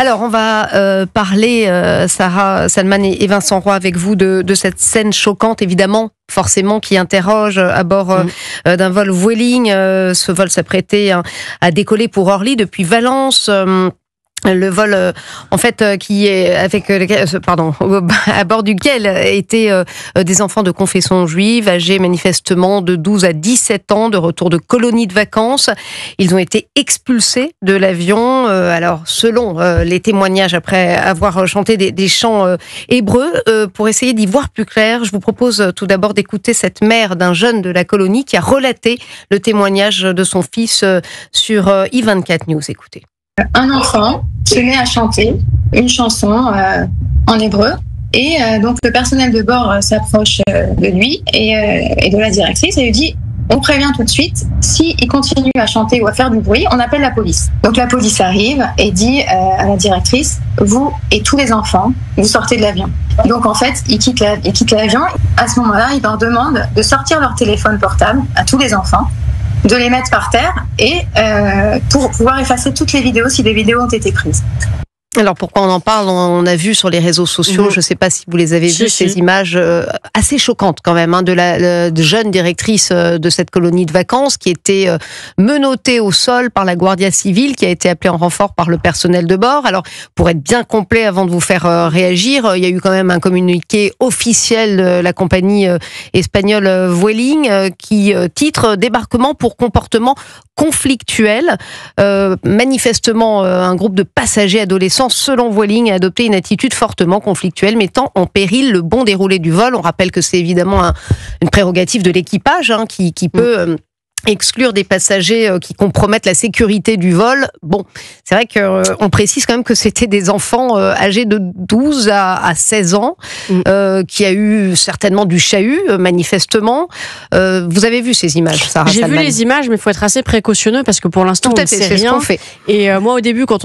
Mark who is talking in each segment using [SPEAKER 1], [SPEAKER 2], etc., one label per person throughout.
[SPEAKER 1] Alors, on va parler, Sarah Salman et Vincent Roy, avec vous de cette scène choquante, évidemment, forcément, qui interroge à bord d'un vol Vueling. Ce vol s'apprêtait à décoller pour Orly depuis Valence. Le vol, en fait, qui est à bord duquel étaient des enfants de confession juive, âgés manifestement de 12 à 17 ans, de retour de colonie de vacances. Ils ont été expulsés de l'avion. Alors, selon les témoignages, après avoir chanté des chants hébreux, pour essayer d'y voir plus clair, je vous propose tout d'abord d'écouter cette mère d'un jeune de la colonie qui a relaté le témoignage de son fils sur I24 News. Écoutez.
[SPEAKER 2] Un enfant se met à chanter une chanson en hébreu et donc le personnel de bord s'approche de lui et de la directrice et lui dit: on prévient tout de suite, s'il continue à chanter ou à faire du bruit, on appelle la police. Donc la police arrive et dit à la directrice: vous et tous les enfants, vous sortez de l'avion. Donc en fait, ils quittent l'avion. À ce moment-là, il leur demande de sortir leur téléphone portable à tous les enfants, de les mettre par terre et pour pouvoir effacer toutes les vidéos si des vidéos ont été prises.
[SPEAKER 1] Alors pourquoi on en parle? On a vu sur les réseaux sociaux, je ne sais pas si vous les avez vues, ces images assez choquantes quand même, de jeune directrice de cette colonie de vacances qui était menottée au sol par la Guardia Civile, qui a été appelée en renfort par le personnel de bord. Alors pour être bien complet, avant de vous faire réagir, il y a eu quand même un communiqué officiel de la compagnie espagnole Vueling qui titre « Débarquement pour comportement conflictuel ». Manifestement, un groupe de passagers adolescents, selon Vueling, a adopté une attitude fortement conflictuelle, mettant en péril le bon déroulé du vol. On rappelle que c'est évidemment une prérogative de l'équipage qui peut exclure des passagers qui compromettent la sécurité du vol. Bon, c'est vrai qu'on précise quand même que c'était des enfants âgés de 12 à 16 ans, qui a eu certainement du chahut, manifestement. Vous avez vu ces images, Sarah Salman?
[SPEAKER 3] J'ai vu les images, mais il faut être assez précautionneux parce que pour l'instant, on ne sait rien. Ce qu'on fait. Et moi, au début, quand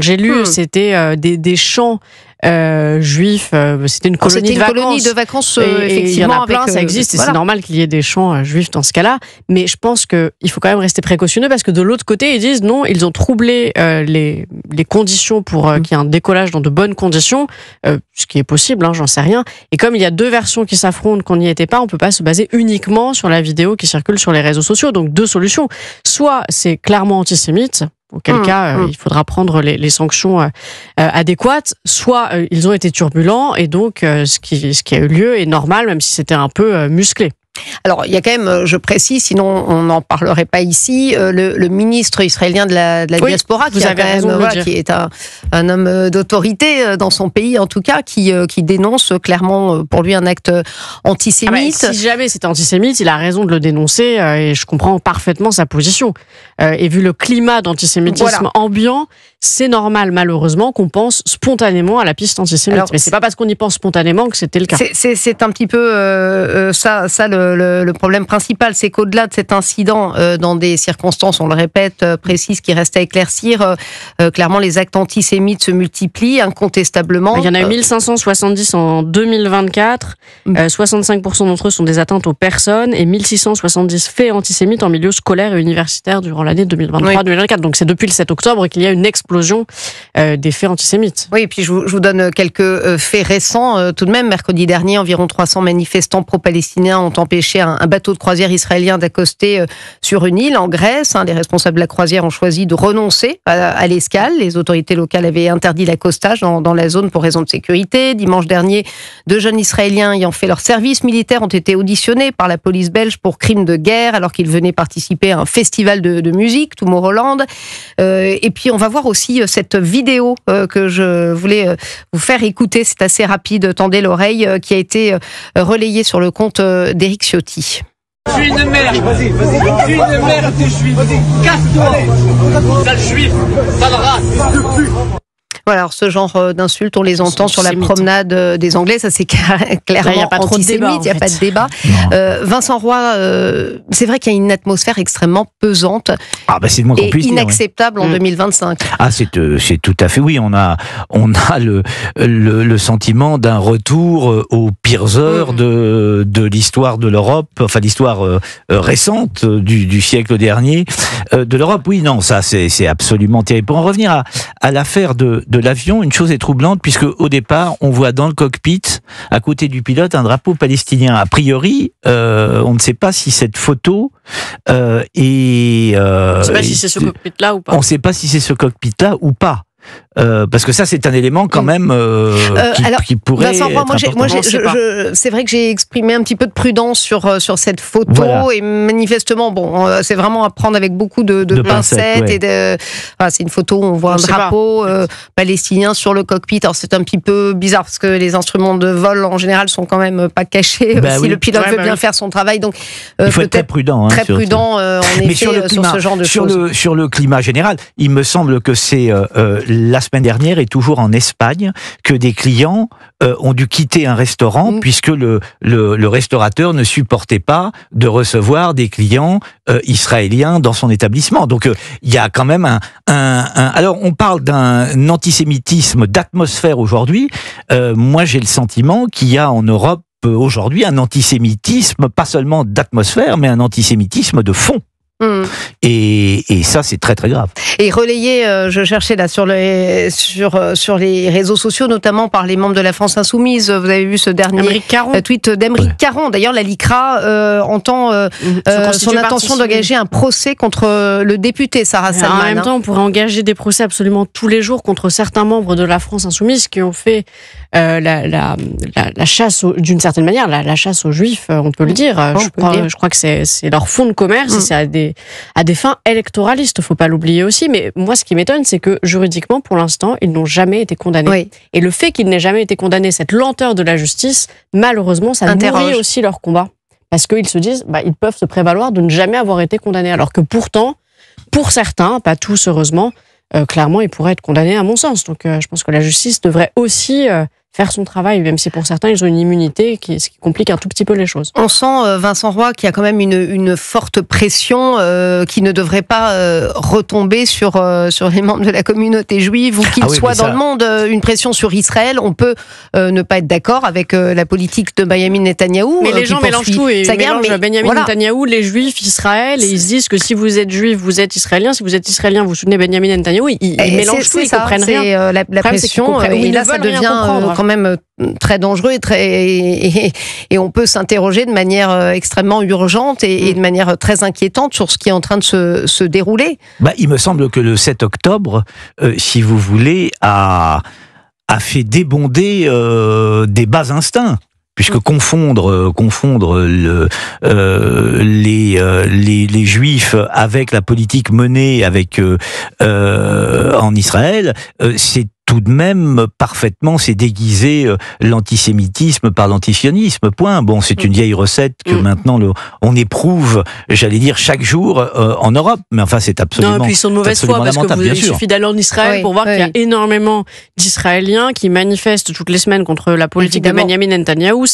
[SPEAKER 3] j'ai lu, c'était des chants juifs, c'était une colonie de vacances. Effectivement, il y en a plein, ça existe, et c'est normal qu'il y ait des chants juifs dans ce cas-là. Mais je pense qu'il faut quand même rester précautionneux parce que de l'autre côté, ils disent non, ils ont troublé les conditions pour qu'il y ait un décollage dans de bonnes conditions, ce qui est possible, j'en sais rien. Et comme il y a deux versions qui s'affrontent, qu'on n'y était pas, on peut pas se baser uniquement sur la vidéo qui circule sur les réseaux sociaux. Donc deux solutions. Soit c'est clairement antisémite, auquel cas il faudra prendre les sanctions adéquates, soit ils ont été turbulents et donc ce qui a eu lieu est normal, même si c'était un peu musclé.
[SPEAKER 1] Alors, il y a quand même, je précise, sinon on n'en parlerait pas ici, le ministre israélien de la diaspora, qui est un homme d'autorité dans son pays, en tout cas, qui dénonce clairement pour lui un acte antisémite.
[SPEAKER 3] Si jamais c'était antisémite, il a raison de le dénoncer et je comprends parfaitement sa position. Et vu le climat d'antisémitisme ambiant, c'est normal, malheureusement, qu'on pense spontanément à la piste antisémite. Alors, mais c'est pas parce qu'on y pense spontanément que c'était le cas.
[SPEAKER 1] C'est un petit peu ça le problème principal, c'est qu'au-delà de cet incident, dans des circonstances, on le répète, précises, qui restent à éclaircir, clairement les actes antisémites se multiplient incontestablement.
[SPEAKER 3] Il y en a eu 1570 en 2024, 65% d'entre eux sont des atteintes aux personnes et 1670 faits antisémites en milieu scolaire et universitaire durant l'année 2023-2024. Donc c'est depuis le 7 octobre qu'il y a une explosion des faits antisémites.
[SPEAKER 1] Oui, et puis je vous donne quelques faits récents. Tout de même, mercredi dernier, environ 300 manifestants pro-palestiniens ont empêché un bateau de croisière israélien d'accoster sur une île en Grèce. Les responsables de la croisière ont choisi de renoncer à l'escale. Les autorités locales avaient interdit l'accostage dans la zone pour raison de sécurité. Dimanche dernier, 2 jeunes Israéliens ayant fait leur service militaire ont été auditionnés par la police belge pour crimes de guerre alors qu'ils venaient participer à un festival de musique, Tomorrowland. Et puis on va voir aussi cette vidéo que je voulais vous faire écouter. C'est assez rapide, tendez l'oreille, qui a été relayée sur le compte d'Éric Ciotti.
[SPEAKER 4] Je suis une merde, je suis une merde de juif, casse-toi, sale juif, sale race.
[SPEAKER 1] Voilà, alors ce genre d'insultes, on les entend sur la promenade des Anglais, ça c'est clairement antisémite, il n'y a pas de débat. Vincent Roy, c'est vrai qu'il y a une atmosphère extrêmement pesante
[SPEAKER 5] c'est le moins qu'on puisse dire,
[SPEAKER 1] inacceptable en 2025.
[SPEAKER 5] C'est tout à fait, oui, on a le sentiment d'un retour aux pires heures de l'histoire de l'Europe, enfin l'histoire récente du siècle dernier de l'Europe. Oui, non, ça c'est absolument terrible. Pour en revenir à l'affaire de l'avion, une chose est troublante, puisque au départ, on voit dans le cockpit, à côté du pilote, un drapeau palestinien. A priori, on ne sait pas si cette photo est... on ne sait pas
[SPEAKER 3] si c'est ce cockpit-là ou pas.
[SPEAKER 5] On ne sait pas si c'est ce cockpit-là ou pas. Parce que ça, c'est un élément quand même qui pourrait.
[SPEAKER 1] Vincent Roy, c'est vrai que j'ai exprimé un petit peu de prudence sur cette photo, et manifestement, c'est vraiment à prendre avec beaucoup de pincettes. C'est une photo où on voit un drapeau palestinien sur le cockpit. Alors c'est un petit peu bizarre parce que les instruments de vol en général sont quand même pas cachés. Si le pilote veut bien faire son travail, donc
[SPEAKER 5] il faut être très prudent.
[SPEAKER 1] En effet, sur ce genre de choses.
[SPEAKER 5] Sur le climat général, il me semble que c'est la semaine dernière et toujours en Espagne que des clients ont dû quitter un restaurant puisque le restaurateur ne supportait pas de recevoir des clients israéliens dans son établissement. Donc il y a quand même alors on parle d'un antisémitisme d'atmosphère aujourd'hui. Moi j'ai le sentiment qu'il y a en Europe aujourd'hui un antisémitisme pas seulement d'atmosphère mais un antisémitisme de fond. Et ça, c'est très très grave.
[SPEAKER 1] Et relayé, je cherchais là sur les réseaux sociaux, notamment par les membres de la France Insoumise. Vous avez vu ce dernier tweet d'Aymeric Caron. D'ailleurs, la LICRA entend son intention d'engager un procès contre le député Sarah Salman.
[SPEAKER 3] En même temps, on pourrait engager des procès absolument tous les jours contre certains membres de la France Insoumise qui ont fait la chasse, d'une certaine manière, la chasse aux Juifs, on peut le dire. Je crois que c'est leur fonds de commerce, et c'est à des fins électoralistes, faut pas l'oublier aussi. Mais moi, ce qui m'étonne, c'est que juridiquement, pour l'instant, ils n'ont jamais été condamnés. Oui. Et le fait qu'ils n'aient jamais été condamnés, cette lenteur de la justice, malheureusement, ça nourrit aussi leur combat. Parce qu'ils se disent, ils peuvent se prévaloir de ne jamais avoir été condamnés. Alors que pourtant, pour certains, pas tous heureusement, clairement, ils pourraient être condamnés à mon sens. Donc je pense que la justice devrait aussi faire son travail, même si pour certains, ils ont une immunité, ce qui complique un tout petit peu les choses.
[SPEAKER 1] On sent, Vincent Roy, qu'il y a quand même une forte pression qui ne devrait pas retomber sur les membres de la communauté juive, ou qu'ils soient dans le monde. Une pression sur Israël, on peut ne pas être d'accord avec la politique de Benyamin Netanyahou.
[SPEAKER 3] Mais les gens mélangent tout, et ils mélangent Benyamin Netanyahou, les juifs, Israël, et ils se disent que si vous êtes juif, vous êtes israélien, si vous êtes israélien, vous soutenez Benyamin Netanyahou, ils mélangent tout, ils comprennent rien.
[SPEAKER 1] La pression, et là, ça devient quand même très dangereux et on peut s'interroger de manière extrêmement urgente et de manière très inquiétante sur ce qui est en train de se dérouler.
[SPEAKER 5] Il me semble que le 7 octobre, si vous voulez, a fait débonder des bas instincts. Puisque confondre les Juifs avec la politique menée en Israël, c'est tout de même parfaitement, c'est déguiser l'antisémitisme par l'antisionisme, point. Bon, c'est une vieille recette que maintenant on éprouve, j'allais dire, chaque jour en Europe, mais enfin c'est absolument...
[SPEAKER 3] Non, et puis ils sont de mauvaise foi, parce qu'il suffit d'aller en Israël pour voir qu'il y a énormément d'Israéliens qui manifestent toutes les semaines contre la politique de Benyamin Netanyahou.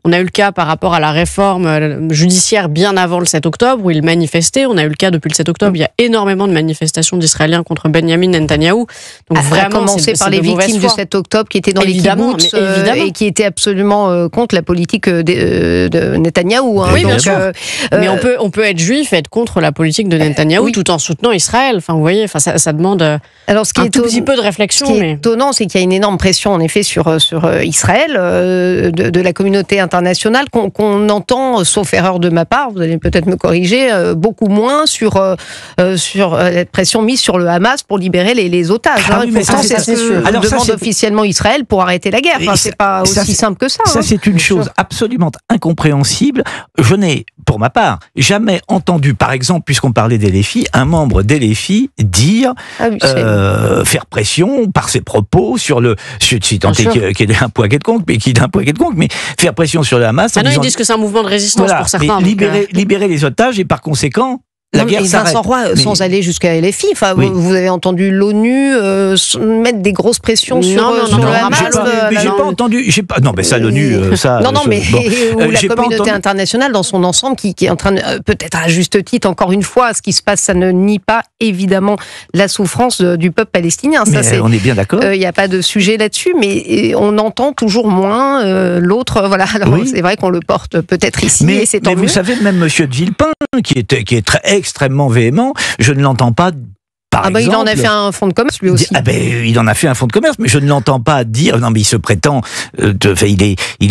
[SPEAKER 3] On a eu le cas par rapport à la réforme judiciaire bien avant le 7 octobre, où ils manifestaient. On a eu le cas depuis le 7 octobre, il y a énormément de manifestations d'Israéliens contre Benyamin Netanyahou. Donc vraiment,
[SPEAKER 1] par les victimes du 7 octobre qui étaient dans les kibbutz et qui étaient absolument contre la politique de Netanyahou.
[SPEAKER 3] Oui, bien sûr. Mais on peut être juif et être contre la politique de Netanyahou tout en soutenant Israël. Enfin, vous voyez, ça demande un tout petit peu de réflexion.
[SPEAKER 1] Ce qui est étonnant, c'est qu'il y a une énorme pression, en effet, sur Israël de la communauté internationale qu'on entend, sauf erreur de ma part, vous allez peut-être me corriger, beaucoup moins sur la pression mise sur le Hamas pour libérer les otages. Alors demande officiellement Israël pour arrêter la guerre. Enfin, c'est pas aussi simple que ça.
[SPEAKER 5] Ça, c'est une chose absolument incompréhensible. Je n'ai, pour ma part, jamais entendu, par exemple, puisqu'on parlait d'LFI, un membre d'LFI dire faire pression par ses propos sur si tant est qu'il ait un poids quelconque, mais faire pression sur le Hamas.
[SPEAKER 3] Ils disent que c'est un mouvement de résistance pour certains.
[SPEAKER 5] Libérer les otages et par conséquent, la guerre s'arrête.
[SPEAKER 1] Vincent Roy, sans aller jusqu'à LFI, vous avez entendu l'ONU mettre des grosses pressions sur le Hamas.
[SPEAKER 5] J'ai pas entendu. Non, mais ça, l'ONU, ça.
[SPEAKER 1] Non, mais la communauté internationale dans son ensemble qui est en train de, peut-être à juste titre, encore une fois, ce qui se passe, ça ne nie pas évidemment la souffrance du peuple palestinien. Ça,
[SPEAKER 5] on est bien d'accord.
[SPEAKER 1] Il n'y a pas de sujet là-dessus, mais on entend toujours moins l'autre. Voilà. Alors, c'est vrai qu'on le porte peut-être ici, et c'est tant mieux.
[SPEAKER 5] Vous savez, même Monsieur de Villepin, qui est extrêmement véhément, je ne l'entends pas.
[SPEAKER 1] Il en a fait un fonds de commerce lui aussi.
[SPEAKER 5] Il en a fait un fonds de commerce, mais je ne l'entends pas dire. Non, mais il se prétend. Il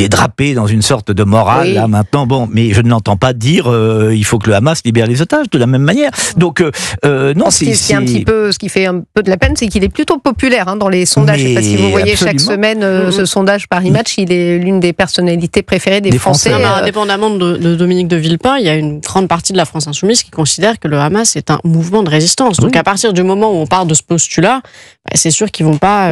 [SPEAKER 5] est drapé dans une sorte de morale là maintenant. Bon, mais je ne l'entends pas dire. Il faut que le Hamas libère les otages de la même manière. Donc non,
[SPEAKER 1] c'est un petit peu ce qui fait un peu de la peine, c'est qu'il est plutôt populaire dans les sondages. Je ne sais pas si vous voyez chaque semaine ce sondage Paris Match. Il est l'une des personnalités préférées des Français.
[SPEAKER 3] Indépendamment de Dominique de Villepin, il y a une grande partie de la France insoumise qui considère que le Hamas est un mouvement de résistance. Donc à partir du moment où on part de ce postulat, c'est sûr qu'ils vont pas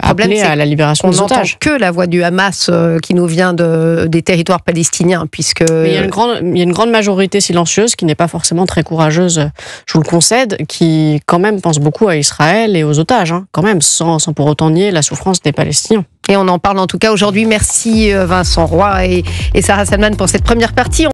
[SPEAKER 3] appeler à la libération des otages.
[SPEAKER 1] On n'entend que la voix du Hamas qui nous vient des territoires palestiniens, puisque...
[SPEAKER 3] Mais il y a une grande majorité silencieuse qui n'est pas forcément très courageuse, je vous le concède, qui quand même pense beaucoup à Israël et aux otages, quand même, sans pour autant nier la souffrance des Palestiniens.
[SPEAKER 1] Et on en parle en tout cas aujourd'hui. Merci Vincent Roy et Sarah Salman pour cette première partie.